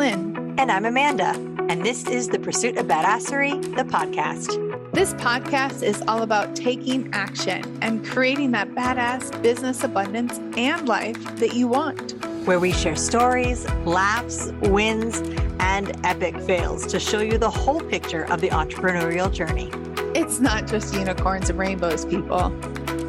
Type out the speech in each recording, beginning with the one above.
Lynn. And I'm Amanda. And this is the Pursuit of Badasserie, the podcast. This podcast is all about taking action and creating that badass business abundance and life that you want. Where we share stories, laughs, wins, and epic fails to show you the whole picture of the entrepreneurial journey. It's not just unicorns and rainbows, people.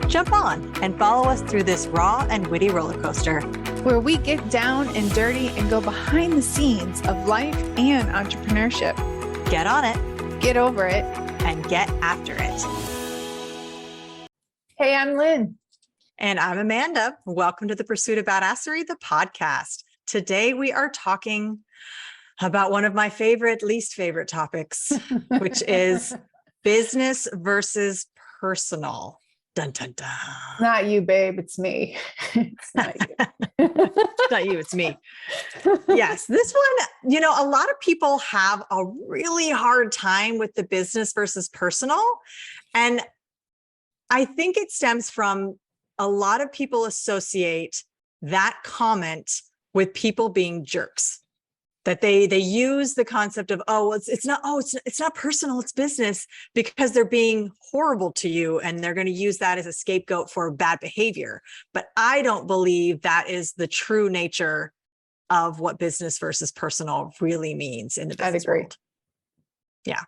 Jump on and follow us through this raw and witty roller coaster, where we get down and dirty and go behind the scenes of life and entrepreneurship. Get on it, get over it, and get after it. Hey, I'm Lynn. And I'm Amanda. Welcome to the Pursuit of Badasserie, the podcast. Today we are talking about one of my least favorite topics, which is business versus personal. Dun, dun, dun. Not you, babe. It's me. It's not you. It's not you, it's me. Yes, this one, a lot of people have a really hard time with the business versus personal. And I think it stems from a lot of people associate that comment with people being jerks. That they use the concept of, it's not personal, it's business, because they're being horrible to you and they're going to use that as a scapegoat for bad behavior. But I don't believe that is the true nature of what business versus personal really means in the business world. Yeah.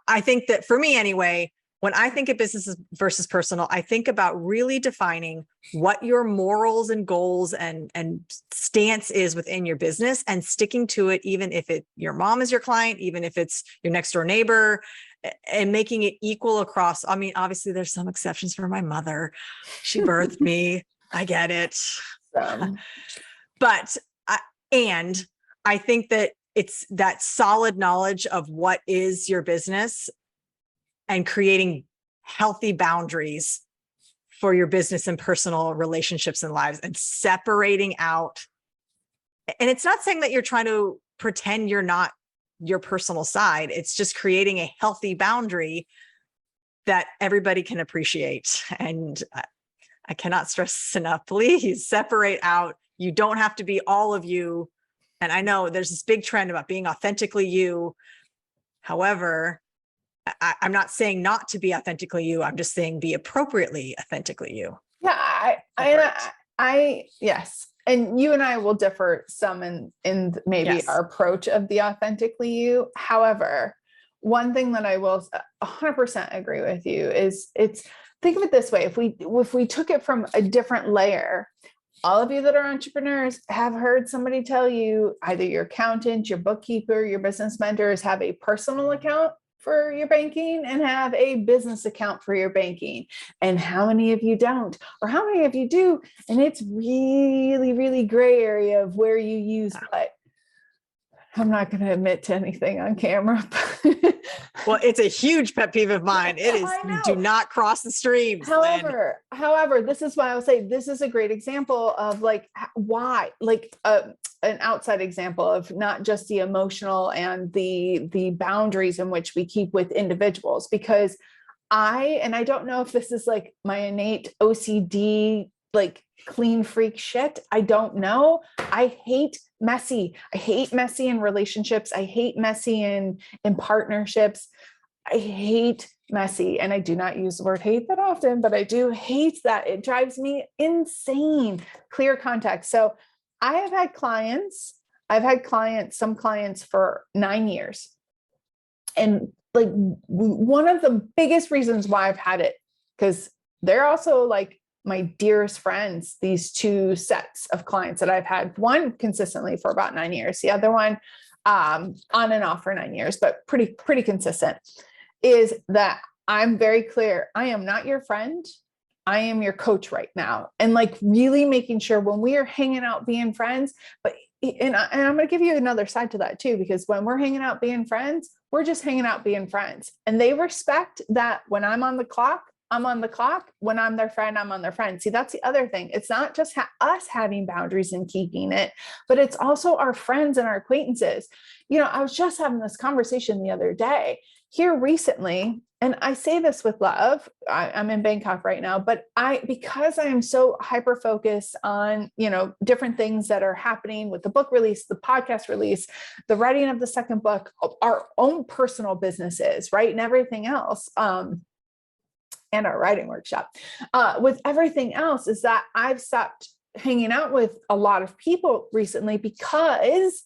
I think that for me anyway, when I think of business versus personal, I think about really defining what your morals and goals and stance is within your business and sticking to it, even if your mom is your client, even if it's your next door neighbor, and making it equal across. I mean, obviously there's some exceptions for my mother. She birthed me. I get it. But I think that it's that solid knowledge of what is your business and creating healthy boundaries for your business and personal relationships and lives, and separating out. And it's not saying that you're trying to pretend you're not your personal side. It's just creating a healthy boundary that everybody can appreciate. And I cannot stress this enough. Please separate out. You don't have to be all of you. And I know there's this big trend about being authentically you. However, I'm not saying not to be authentically you. I'm just saying be appropriately authentically you. Yeah, yes. And you and I will differ some in maybe our approach of the authentically you. However, one thing that I will 100% agree with you is think of it this way. If we took it from a different layer, all of you that are entrepreneurs have heard somebody tell you, either your accountant, your bookkeeper, your business mentors have a personal account for your banking and have a business account for your banking. And how many of you don't, or how many of you do? And it's really, really gray area of where you use what. I'm not going to admit to anything on camera. Well, it's a huge pet peeve of mine. It is, do not cross the streams. However, this is why I'll say this is a great example of why, an outside example of not just the emotional and the boundaries in which we keep with individuals, because I don't know if this is like my innate OCD, clean freak shit. I don't know. I hate messy. I hate messy in relationships. I hate messy in partnerships. I hate messy. And I do not use the word hate that often, but I do hate that. It drives me insane. Clear context. So I've had some clients for 9 years. And one of the biggest reasons why I've had it, because they're also my dearest friends, these two sets of clients that I've had, one consistently for about 9 years, the other one on and off for 9 years, but pretty consistent, is that I'm very clear. I am not your friend. I am your coach right now. And really making sure when we are hanging out being friends, and I'm going to give you another side to that too, because when we're hanging out being friends, we're just hanging out being friends. And they respect that when I'm on the clock, I'm on the clock. When I'm their friend, I'm on their friend. See, that's the other thing. It's not just us having boundaries and keeping it, but it's also our friends and our acquaintances. I was just having this conversation the other day, here recently, and I say this with love, I'm in Bangkok right now, but because I am so hyper focused on, different things that are happening with the book release, the podcast release, the writing of the second book, our own personal businesses, right? And everything else, and our writing workshop, with everything else, is that I've stopped hanging out with a lot of people recently, because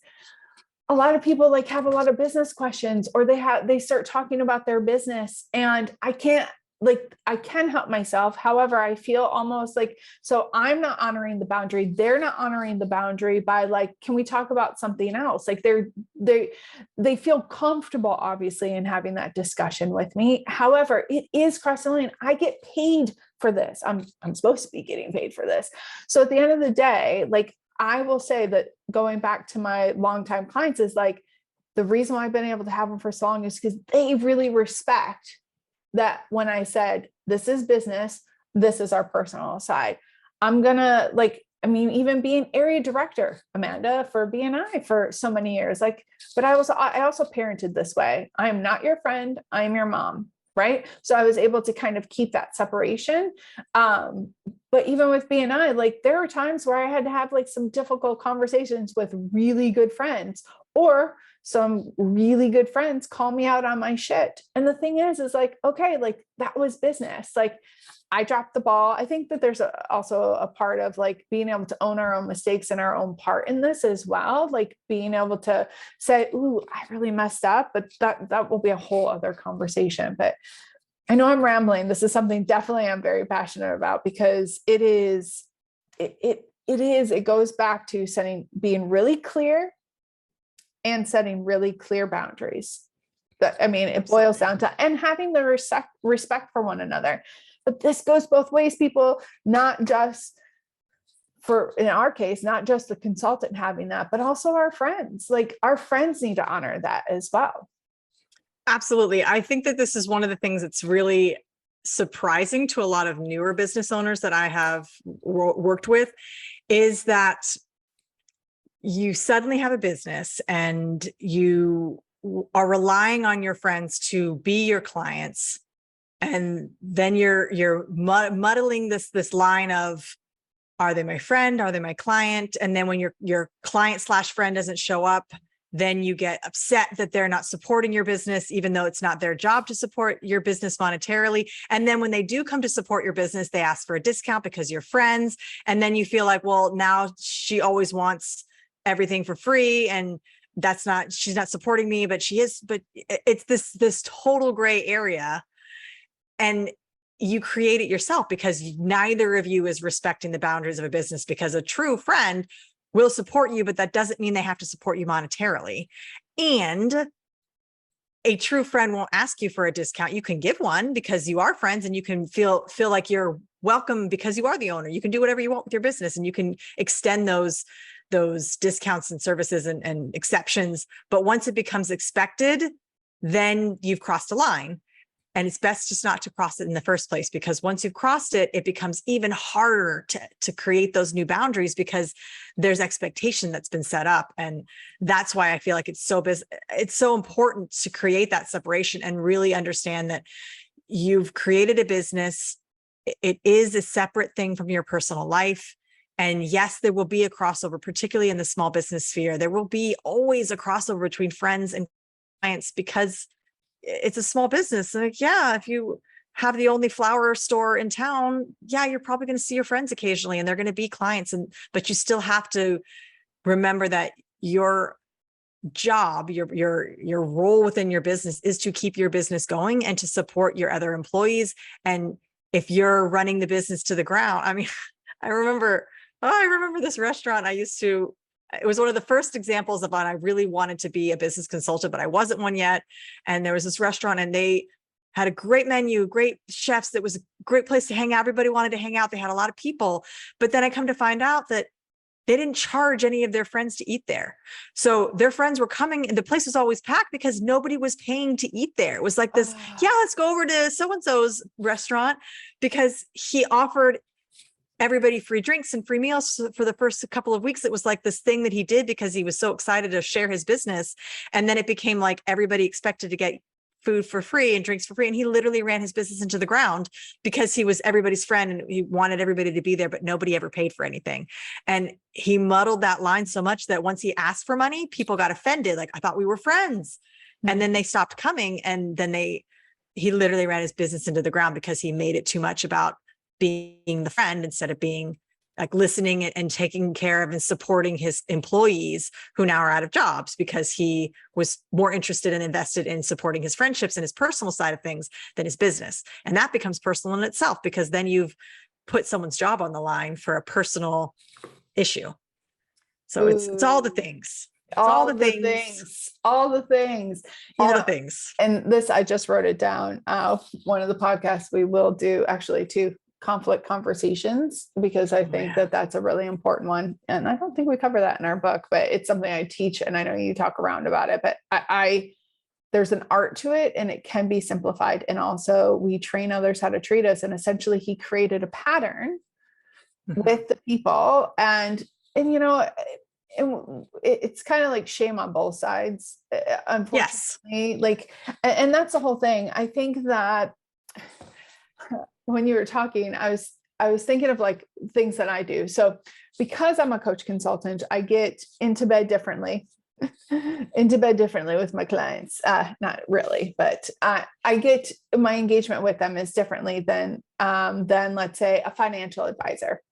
a lot of people like have a lot of business questions, or they start talking about their business, and I can help myself. However, I feel almost like, so I'm not honoring the boundary. They're not honoring the boundary by like, can we talk about something else? Like they feel comfortable, obviously, in having that discussion with me. However, it is crossing the line. I get paid for this. I'm supposed to be getting paid for this. So at the end of the day, like, I will say that going back to my longtime clients is like, the reason why I've been able to have them for so long is because they really respect that when I said, this is business, this is our personal side. I'm gonna even being area director, Amanda, for BNI for so many years, but I also parented this way. I am not your friend. I am your mom. Right. So I was able to kind of keep that separation. But even with BNI, like, there are times where I had to have like some difficult conversations with really good friends, or some really good friends call me out on my shit. And the thing is like, okay, like, that was business. Like, I dropped the ball. I think that there's also a part of like being able to own our own mistakes and our own part in this as well. Like, being able to say, ooh, I really messed up, but that will be a whole other conversation. But I know I'm rambling. This is something definitely I'm very passionate about, because it goes back to being really clear and setting really clear boundaries. It boils down to, and having the respect for one another. But this goes both ways, people, not just in our case, not just the consultant having that, but also our friends. Like, our friends need to honor that as well. Absolutely. I think that this is one of the things that's really surprising to a lot of newer business owners that I have worked with, is that you suddenly have a business and you are relying on your friends to be your clients. And then you're muddling this line of, are they my friend? Are they my client? And then when your client / friend doesn't show up, then you get upset that they're not supporting your business, even though it's not their job to support your business monetarily. And then when they do come to support your business, they ask for a discount because you're friends. And then you feel like, well, now she always wants everything for free, and she's not supporting me, but she is. But it's this total gray area. And you create it yourself, because neither of you is respecting the boundaries of a business, because a true friend will support you, but that doesn't mean they have to support you monetarily. And a true friend won't ask you for a discount. You can give one because you are friends, and you can feel like you're welcome because you are the owner. You can do whatever you want with your business, and you can extend those discounts and services and exceptions. But once it becomes expected, then you've crossed a line. And it's best just not to cross it in the first place, because once you've crossed it, it becomes even harder to create those new boundaries, because there's expectation that's been set up. And that's why I feel like it's so important to create that separation and really understand that you've created a business. It is a separate thing from your personal life. And yes, there will be a crossover, particularly in the small business sphere. There will be always a crossover between friends and clients, because it's a small business. Like, yeah, if you have the only flower store in town, yeah, you're probably going to see your friends occasionally, and they're going to be clients. But you still have to remember that your job, your role within your business is to keep your business going and to support your other employees. And if you're running the business to the ground, I remember this restaurant it was one of the first examples of when I really wanted to be a business consultant, but I wasn't one yet. And there was this restaurant, and they had a great menu, great chefs. It was a great place to hang out. Everybody wanted to hang out. They had a lot of people. But then I come to find out that they didn't charge any of their friends to eat there. So their friends were coming, and the place was always packed because nobody was paying to eat there. It was like this, yeah, let's go over to so-and-so's restaurant, because he offered everybody free drinks and free meals for the first couple of weeks. It was like this thing that he did because he was so excited to share his business. And then it became like everybody expected to get food for free and drinks for free. And he literally ran his business into the ground because he was everybody's friend and he wanted everybody to be there, but nobody ever paid for anything. And he muddled that line so much that once he asked for money, people got offended. Like, I thought we were friends. And then they stopped coming. And then he literally ran his business into the ground because he made it too much about being the friend instead of being like listening and taking care of and supporting his employees who now are out of jobs, because he was more interested and invested in supporting his friendships and his personal side of things than his business. And that becomes personal in itself, because then you've put someone's job on the line for a personal issue. So it's all the things. All the things. And this, I just wrote it down. One of the podcasts we will do, actually, two conflict conversations, because I think that that's a really important one. And I don't think we cover that in our book, but it's something I teach. And I know you talk around about it, but there's an art to it, and it can be simplified. And also we train others how to treat us. And essentially he created a pattern with the people, and it's kind of like shame on both sides, unfortunately. Like, and that's the whole thing. I think that when you were talking, I was thinking of like things that I do. So because I'm a coach consultant, I get into bed differently with my clients. Not really, but I get, my engagement with them is differently than let's say a financial advisor,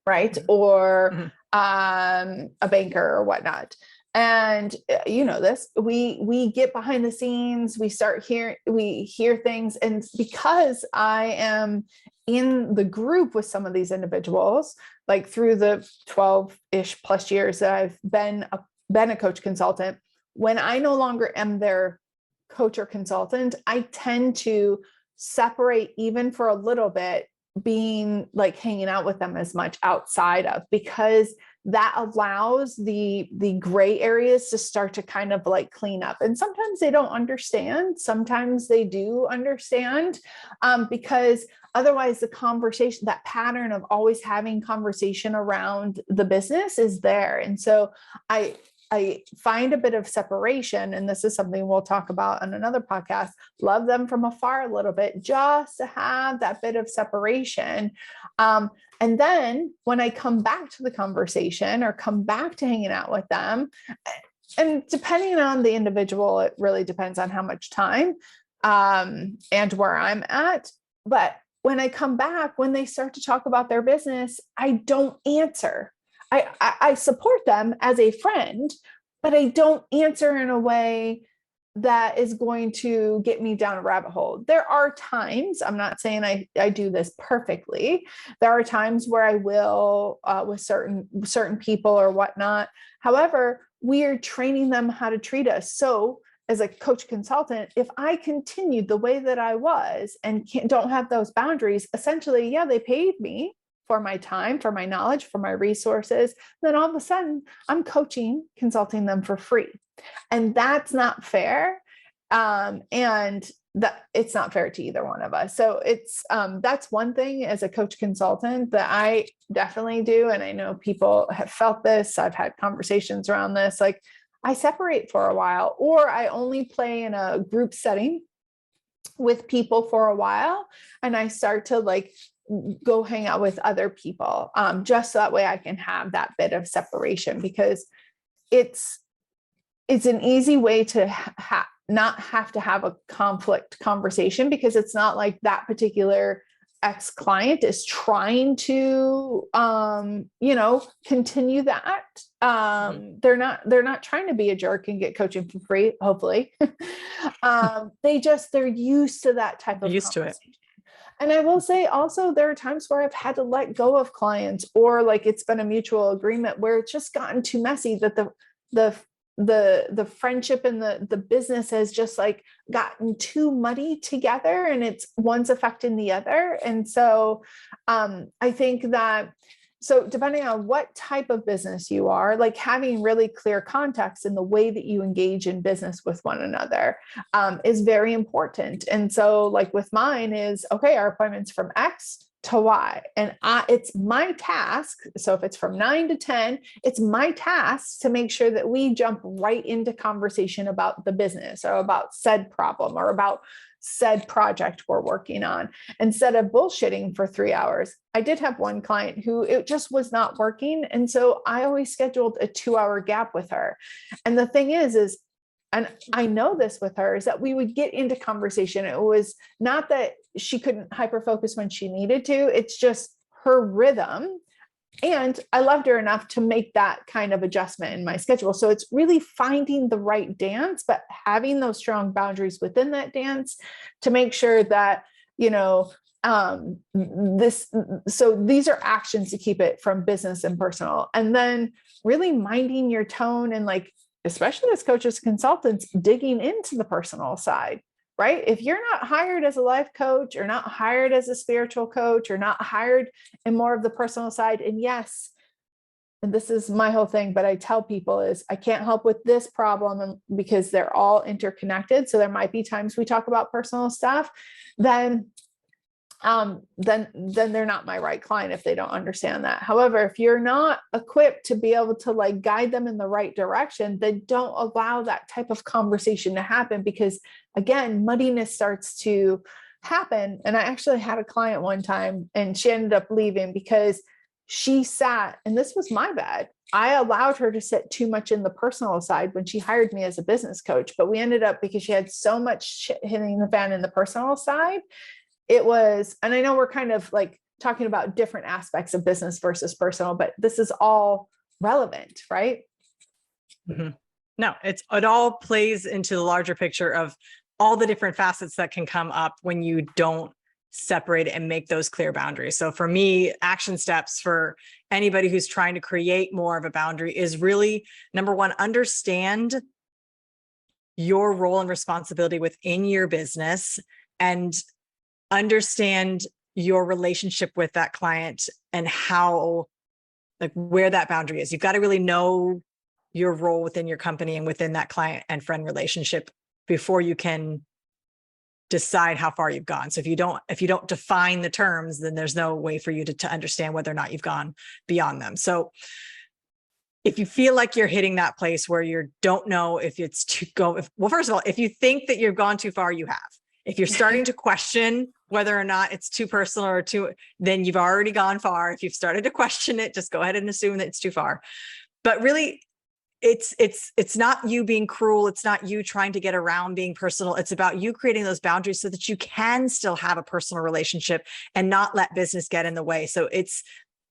right? Or a banker or whatnot. And you know this, we get behind the scenes, we hear things. And because I am in the group with some of these individuals, like through the 12-ish plus years that I've been a coach consultant, when I no longer am their coach or consultant, I tend to separate, even for a little bit, being like hanging out with them as much outside of, because that allows the gray areas to start to kind of like clean up. And sometimes they don't understand. Sometimes they do understand, because otherwise the conversation, that pattern of always having conversation around the business is there. And so I find a bit of separation, and this is something we'll talk about on another podcast, love them from afar a little bit, just to have that bit of separation. And then when I come back to the conversation or come back to hanging out with them, and depending on the individual, it really depends on how much time and where I'm at. But when I come back, when they start to talk about their business, I don't answer. I support them as a friend, but I don't answer in a way that is going to get me down a rabbit hole. There are times, I'm not saying I do this perfectly. There are times where I will with certain people or whatnot. However, we are training them how to treat us. So as a coach consultant, if I continued the way that I was and don't have those boundaries, essentially, yeah, they paid me for my time, for my knowledge, for my resources. Then all of a sudden I'm consulting them for free. And that's not fair. And that it's not fair to either one of us. So it's, that's one thing as a coach consultant that I definitely do. And I know people have felt this. I've had conversations around this. Like, I separate for a while, or I only play in a group setting with people for a while. And I start to like go hang out with other people, just so that way I can have that bit of separation, because it's an easy way to not have to have a conflict conversation, because it's not like that particular ex-client is trying to, continue that. They're not trying to be a jerk and get coaching for free, hopefully. They're used to that type of used to it. And I will say also, there are times where I've had to let go of clients, or like it's been a mutual agreement where it's just gotten too messy, that the friendship and the business has just like gotten too muddy together, and it's one's affecting the other. And so I think that, so depending on what type of business you are, like having really clear context in the way that you engage in business with one another is very important. And so like with mine is, okay, our appointment's from X to why. And it's my task. So if it's from 9 to 10, it's my task to make sure that we jump right into conversation about the business or about said problem or about said project we're working on, instead of bullshitting for 3 hours. I did have one client who it just was not working. And so I always scheduled a 2-hour gap with her. And the thing is, and I know this with her, is that we would get into conversation. It was not that she couldn't hyper focus when she needed to. It's just her rhythm. And I loved her enough to make that kind of adjustment in my schedule. So it's really finding the right dance, but having those strong boundaries within that dance to make sure that, you know, so these are actions to keep it from business and personal. And then really minding your tone and, like, especially as coaches, consultants, digging into the personal side, right? If you're not hired as a life coach or not hired as a spiritual coach or not hired in more of the personal side, and yes, and this is my whole thing, but I tell people is I can't help with this problem because they're all interconnected. So there might be times we talk about personal stuff, then they're not my right client if they don't understand that. However, if you're not equipped to be able to, like, guide them in the right direction, then don't allow that type of conversation to happen, because again, muddiness starts to happen. And I actually had a client one time and she ended up leaving because she sat, and this was my bad, I allowed her to sit too much in the personal side when she hired me as a business coach. But we ended up, because she had so much shit hitting the fan in the personal side, it was, and I know we're kind of like talking about different aspects of business versus personal, but this is all relevant, right? Mm-hmm. No, it all plays into the larger picture of all the different facets that can come up when you don't separate and make those clear boundaries. So for me, action steps for anybody who's trying to create more of a boundary is really, number one, understand your role and responsibility within your business and understand your relationship with that client and how, like, where that boundary is. You've got to really know your role within your company and within that client and friend relationship before you can decide how far you've gone. So if you don't define the terms, then there's no way for you to understand whether or not you've gone beyond them. So if you feel like you're hitting that place where you don't know if it's well, first of all, if you think that you've gone too far, you have. If you're starting to question whether or not it's too personal or then you've already gone far. If you've started to question it, just go ahead and assume that it's too far. But really, it's not you being cruel. It's not you trying to get around being personal. It's about you creating those boundaries so that you can still have a personal relationship and not let business get in the way. So it's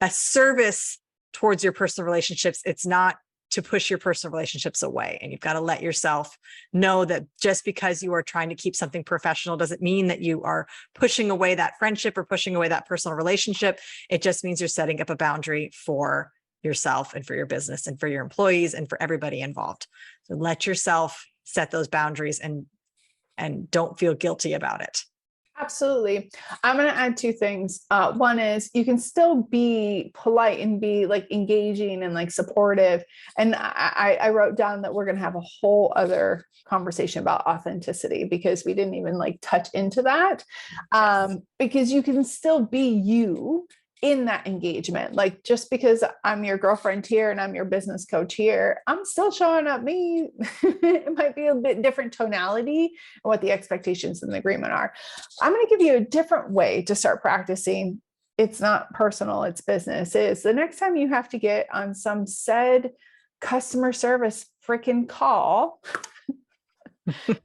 a service towards your personal relationships. It's not to push your personal relationships away. And you've got to let yourself know that just because you are trying to keep something professional doesn't mean that you are pushing away that friendship or pushing away that personal relationship. It just means you're setting up a boundary for yourself and for your business and for your employees and for everybody involved. So let yourself set those boundaries and don't feel guilty about it. Absolutely. I'm going to add two things. One is you can still be polite and be, like, engaging and, like, supportive. And I wrote down that we're going to have a whole other conversation about authenticity, because we didn't even, like, touch into that. Because you can still be you in that engagement. Like, just because I'm your girlfriend here and I'm your business coach here, I'm still showing up me. It might be a bit different tonality and what the expectations in the agreement are. I'm going to give you a different way to start practicing. It's not personal, it's business. Is the next time you have to get on some said customer service freaking call,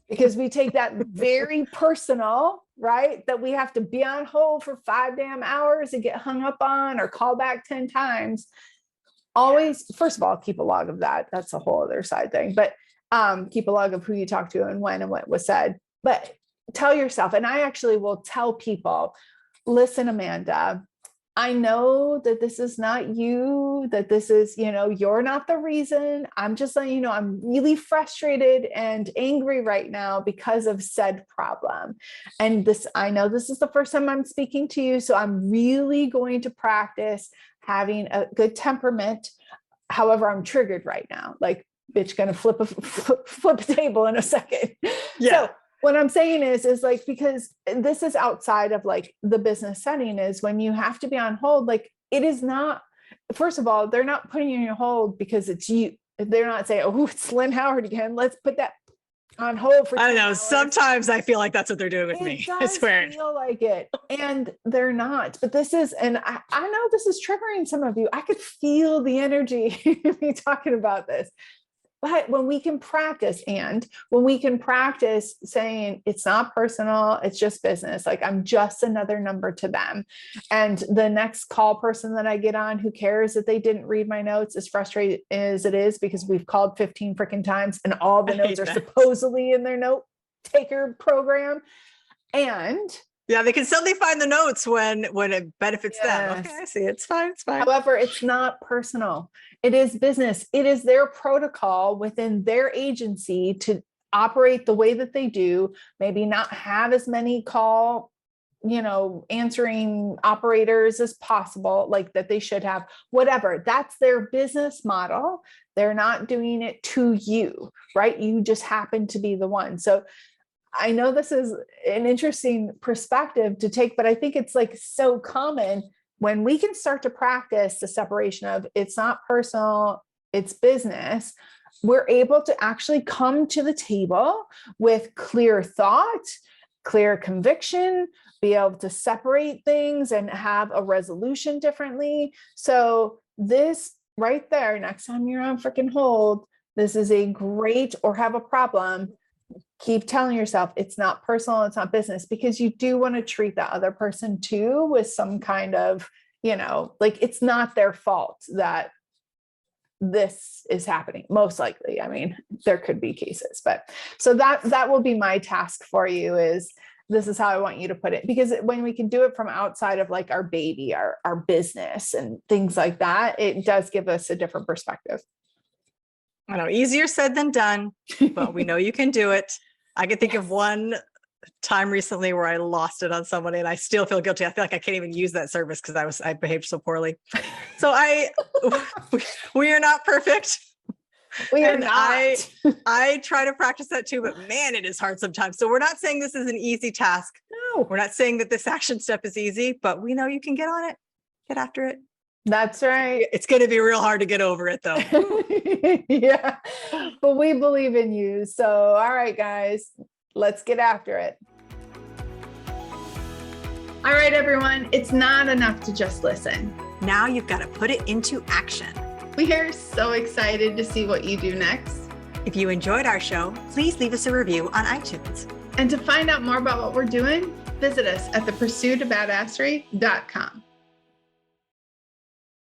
because we take that very personal, right? That we have to be on hold for 5 damn hours and get hung up on or call back 10 times. Always, first of all, keep a log of that. That's a whole other side thing, but keep a log of who you talked to and when and what was said. But tell yourself, and I actually will tell people, listen, Amanda, I know that this is not you, that this is, you're not the reason. I'm just letting you know, I'm really frustrated and angry right now because of said problem. And I know this is the first time I'm speaking to you. So I'm really going to practice having a good temperament. However, I'm triggered right now. Like, bitch, gonna flip a table in a second. Yeah. So what I'm saying is like, because this is outside of like the business setting, is when you have to be on hold, like it is not, first of all, they're not putting you on hold because it's you. They're not saying, oh, it's Lynn Howard again. Let's put that on hold for 10 I don't know. hours. Sometimes I feel like that's what they're doing with me. I swear. Feel like it, and they're not. But this is, and I know this is triggering some of you. I could feel the energy of me talking about this. But when we can practice, and when we can practice saying it's not personal, it's just business, like I'm just another number to them. And the next call person that I get on, who cares that they didn't read my notes, as frustrated as it is, because we've called 15 freaking times and all the notes are supposedly in their note taker program. And yeah, they can suddenly find the notes when it benefits them. Okay, I see. It's fine. It's fine. However, it's not personal. It is business. It is their protocol within their agency to operate the way that they do, maybe not have as many call, answering operators as possible, like that they should have, whatever. That's their business model. They're not doing it to you, right? You just happen to be the one. So I know this is an interesting perspective to take, but I think it's like so common when we can start to practice the separation of it's not personal, it's business. We're able to actually come to the table with clear thought, clear conviction, be able to separate things and have a resolution differently. So this right there, next time you're on freaking hold, this is a great, or have a problem, keep telling yourself it's not personal, it's not business, because you do want to treat the other person too with some kind of, like it's not their fault that this is happening. Most likely. I mean, there could be cases, but so that will be my task for you, is this is how I want you to put it, because when we can do it from outside of like our baby, our business and things like that, it does give us a different perspective. I know, easier said than done, but we know you can do it. I can think of one time recently where I lost it on somebody and I still feel guilty. I feel like I can't even use that service because I behaved so poorly. So we are not perfect. We are not. I try to practice that too, but man, it is hard sometimes. So we're not saying this is an easy task. No, we're not saying that this action step is easy, but we know you can get on it, get after it. That's right. It's going to be real hard to get over it though. Yeah, but we believe in you. So, all right, guys, let's get after it. All right, everyone, it's not enough to just listen. Now you've got to put it into action. We are so excited to see what you do next. If you enjoyed our show, please leave us a review on iTunes. And to find out more about what we're doing, visit us at thepursuitofbadasserie.com.